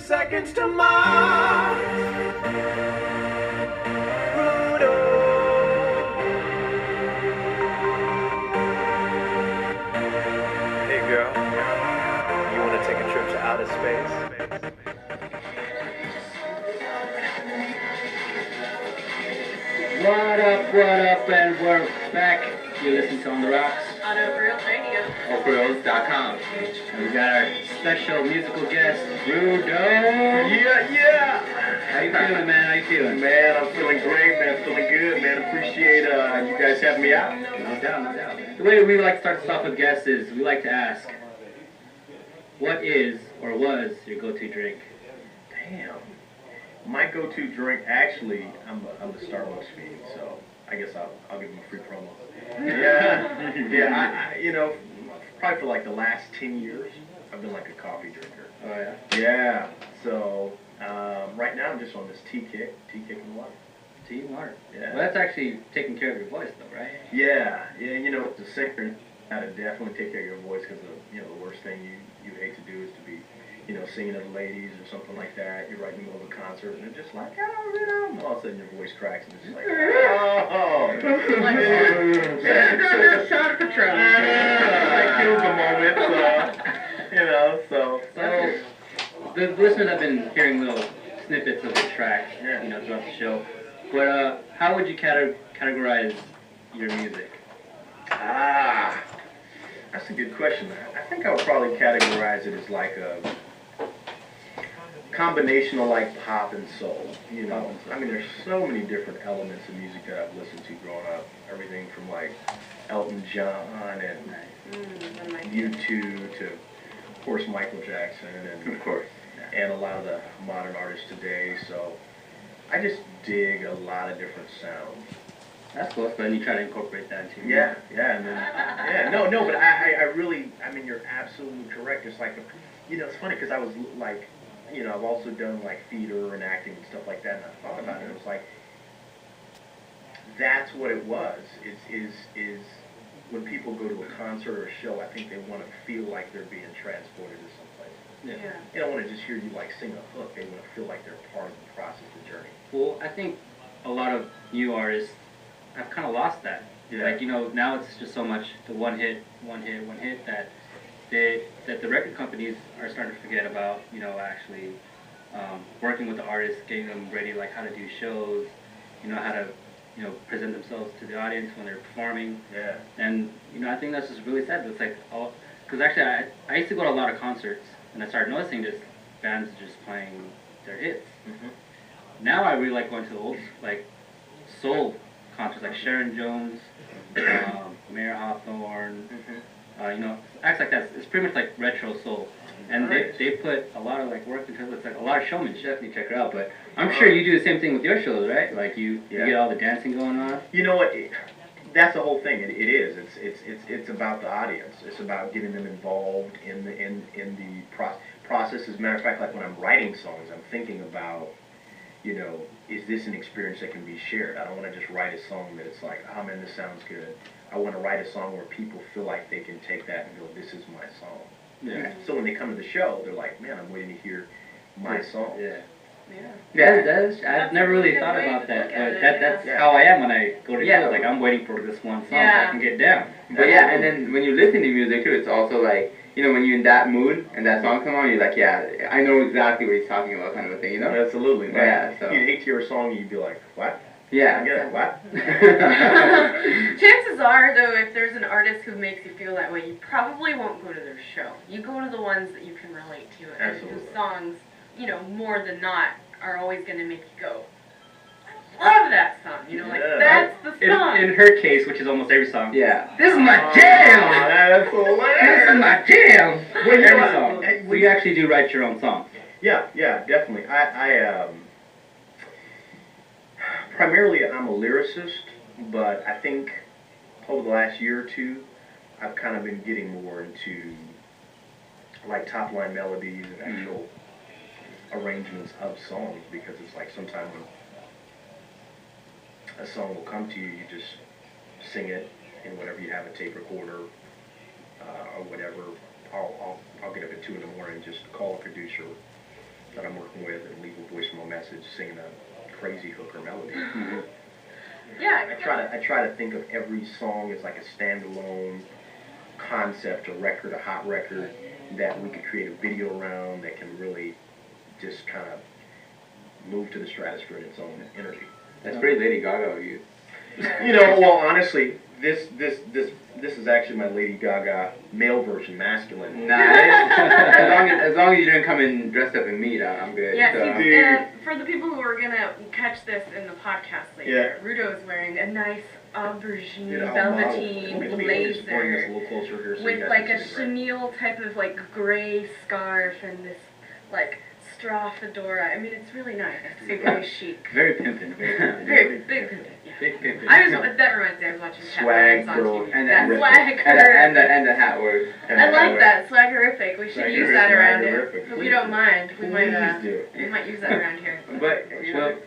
seconds to Mars. Rudo. Hey girl, you want to take a trip to outer space? What up, and we're back. You listen to On the Rocks on OhFoRealz Radio. OhFoRealz.com. And we got our special musical guest, Rudo. Yeah. How you feeling, man? How you feeling? Man, I'm feeling great, man. Feeling good, man. Appreciate you guys having me out. No doubt. The way we like to start this off with guests is we like to ask, what is or was your go-to drink? Damn. My go-to drink, actually, I'm the Starbucks fiend, so I guess I'll give them a free promo. Yeah. I probably for like the last 10 years, I've been like a coffee drinker. Oh yeah. Yeah. So right now I'm just on this tea kick and water. Tea and water. Yeah. Well, that's actually taking care of your voice, though, right? Yeah. The singer how to definitely take care of your voice because the worst thing you hate to do is to be singing to the ladies or something like that. You're right in the middle of a concert and they're just like, and all of a sudden your voice cracks and it's just like, shot of Patron. That kills the moment, so. The listeners have been hearing little snippets of the tracks, throughout the show. But how would you categorize your music? That's a good question. I think I would probably categorize it as like a combination of like pop and soul. I mean, there's so many different elements of music that I've listened to growing up. Everything from like Elton John and U2 to, of course, Michael Jackson and a lot of the modern artists today. So I just dig a lot of different sounds. That's cool, but then you try to incorporate that too. Yeah, and then, but I really, you're absolutely correct. It's like, it's funny because I was like, I've also done like theater and acting and stuff like that, and I thought about it. It was like, that's what it was. Is when people go to a concert or a show, I think they want to feel like they're being transported to someplace. Yeah. They don't want to just hear you like sing a hook. They want to feel like they're part of the process, the journey. Well, I think a lot of new artists have kind of lost that. Yeah. Like, now it's just so much the one hit that the record companies are starting to forget about, actually working with the artists, getting them ready, like how to do shows, how to, present themselves to the audience when they're performing. Yeah. And, I think that's just really sad. It's like, because actually I used to go to a lot of concerts, and I started noticing just bands just playing their hits. Mm-hmm. Now I really like going to the old, like, soul concerts, like Sharon Jones, Mayor Hawthorne, acts like that. It's pretty much like retro soul. And they put a lot of like work into it. It's like a lot of showmanship. Definitely check it out. But I'm sure you do the same thing with your shows, right? Like you get all the dancing going on. You know what? That's the whole thing. It is. It's about the audience. It's about getting them involved in the process. As a matter of fact, like when I'm writing songs, I'm thinking about, is this an experience that can be shared? I don't want to just write a song that it's like, oh man, this sounds good. I want to write a song where people feel like they can take that and go, this is my song. Yeah. So when they come to the show, they're like, man, I'm waiting to hear my song. I've never really thought about that. But that's how I am when I go to shows. Like I'm waiting for this one song so I can get down. But and then when you listen to music too, it's also like, when you're in that mood and that song comes on, you're like, I know exactly what he's talking about, kind of a thing, Absolutely. Yeah. So You'd hate to hear a song and you'd be like, what? Yeah. I get it. What? Chances are, though, if there's an artist who makes you feel that way, you probably won't go to their show. You go to the ones that you can relate to, and whose songs, more than not, are always going to make you go, I love that song. That's the song. In her case, which is almost every song. Yeah. This is my jam. That's hilarious. This is my jam. Every song. So you actually do write your own songs. Yeah, definitely. I primarily I'm a lyricist, but I think over the last year or two, I've kind of been getting more into like top line melodies and actual arrangements of songs, because it's like sometimes when a song will come to you, you just sing it in whatever you have, a tape recorder or whatever. I'll get up at 2 in the morning, just call a producer that I'm working with and leave a voicemail message singing a crazy hook or melody. Yeah. I try to think of every song as like a standalone concept, a record, a hot record that we could create a video around that can really just kind of move to the stratosphere in its own energy. That's pretty Lady Gaga of you. You know, well, honestly, this is actually my Lady Gaga male version, masculine. Nice. as long as you didn't come in dressed up in meat, I'm good. Yeah, So. for the people who are gonna catch this in the podcast later, Rudo is wearing a nice aubergine velveteen blazer with like a chenille type of like gray scarf and this like straw fedora. I mean, it's really nice. It's very chic. Very pimpin'. Very big pimpin'. Yeah. Big pimpin'. That reminds me, I was watching Swag Cat on girl. TV. And That the- swag And the hat word. I like that, swaggerific. We should use that around here. Swaggerific. If you don't mind, we might do. we might use that around here. But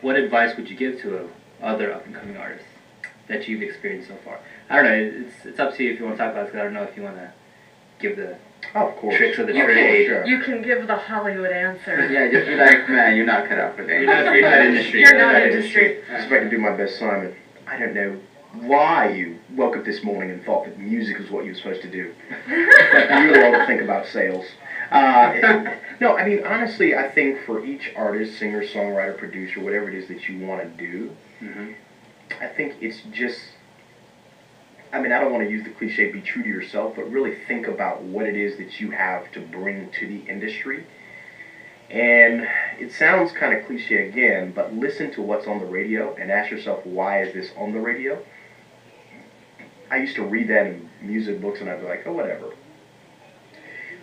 What advice would you give to other up-and-coming artists that you've experienced so far? I don't know. It's up to you if you want to talk about it, because I don't know if you want to give the Oh, of course. tricks of the You trade. Sure. You can give the Hollywood answer. yeah, just be like, man, you're not cut out for that. You're not industry. You're not industry. See if I can do my best, Simon. I don't know why you woke up this morning and thought that music was what you were supposed to do. You really ought to think about sales. No, I mean, honestly, I think for each artist, singer, songwriter, producer, whatever it is that you want to do, I think it's just, I mean, I don't want to use the cliche, be true to yourself, but really think about what it is that you have to bring to the industry. And it sounds kind of cliche again, but listen to what's on the radio and ask yourself, why is this on the radio? I used to read that in music books and I'd be like, oh, whatever.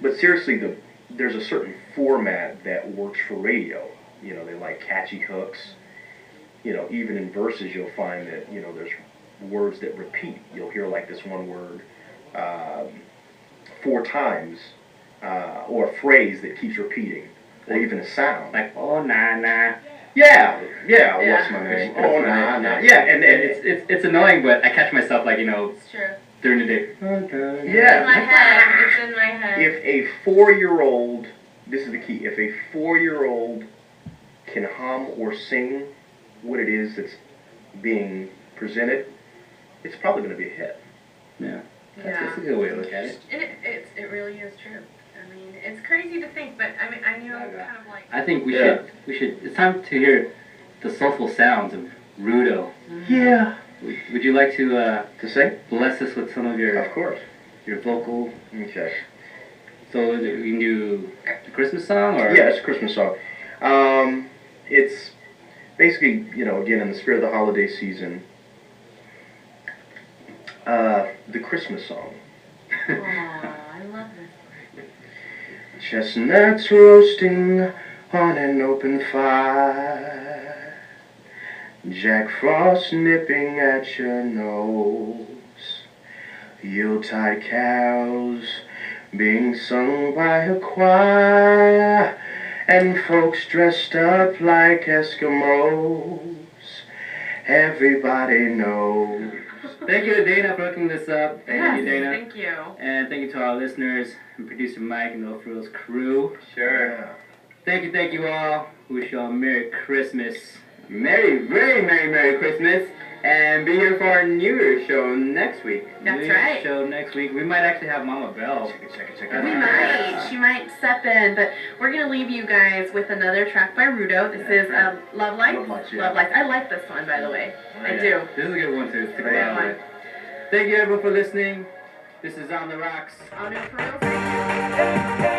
But seriously, there's a certain format that works for radio. You know, they like catchy hooks. You know, even in verses you'll find that, you know, there's words that repeat. You'll hear like this one word 4 times, or a phrase that keeps repeating, or even a sound. Like, oh, nah. Yeah, what's my name? Oh, nah. Yeah, and It's annoying, but I catch myself, like, you know, It's true. during the day. It's in my head. It's in my head. if a 4-year-old, this is the key, if a 4-year-old can hum or sing what it is that's being presented, it's probably going to be a hit. Yeah. Yeah. That's a good way to look at it. It really is true. I mean, it's crazy to think, but I mean, I knew kind of like. I think we should, it's time to hear the soulful sounds of Rudo. Yeah. Would you like to sing? bless us with some of your Of course. vocal? Okay. So we can do the Christmas song, or? Yeah, it's a Christmas song. It's basically, you know, again, in the spirit of the holiday season, the Christmas song. Aw, I love this. Chestnuts roasting on an open fire, Jack Frost nipping at your nose, Yuletide carols being sung by a choir, and folks dressed up like Eskimos. Everybody knows. Thank you to Dana for hooking this up. Thank you, Dana. Thank you. And thank you to our listeners and producer Mike and the OhFoRealz crew. Sure. Thank you all. We wish you all a Merry Christmas. Very Merry Christmas. And be here for our New Year's show next week. That's New Year's right. show next week. We might actually have Mama Bell. Check We might. She might step in, but we're going to leave you guys with another track by Rudo. This is Love Lights. Love Lights, yeah. Love Lights. I like this one, by the way. I do. This is a good one too. Stick Great around one. with. Thank you everyone for listening. This is On the Rocks. On OhFoRealz Radio.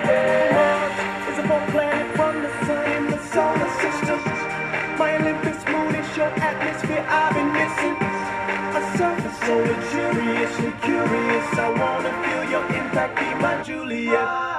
Is a more planet from the sun in the solar system. My Olympus moon is your atmosphere I've been missing. A surface so luxuriously curious. I wanna feel your impact, be my Juliet.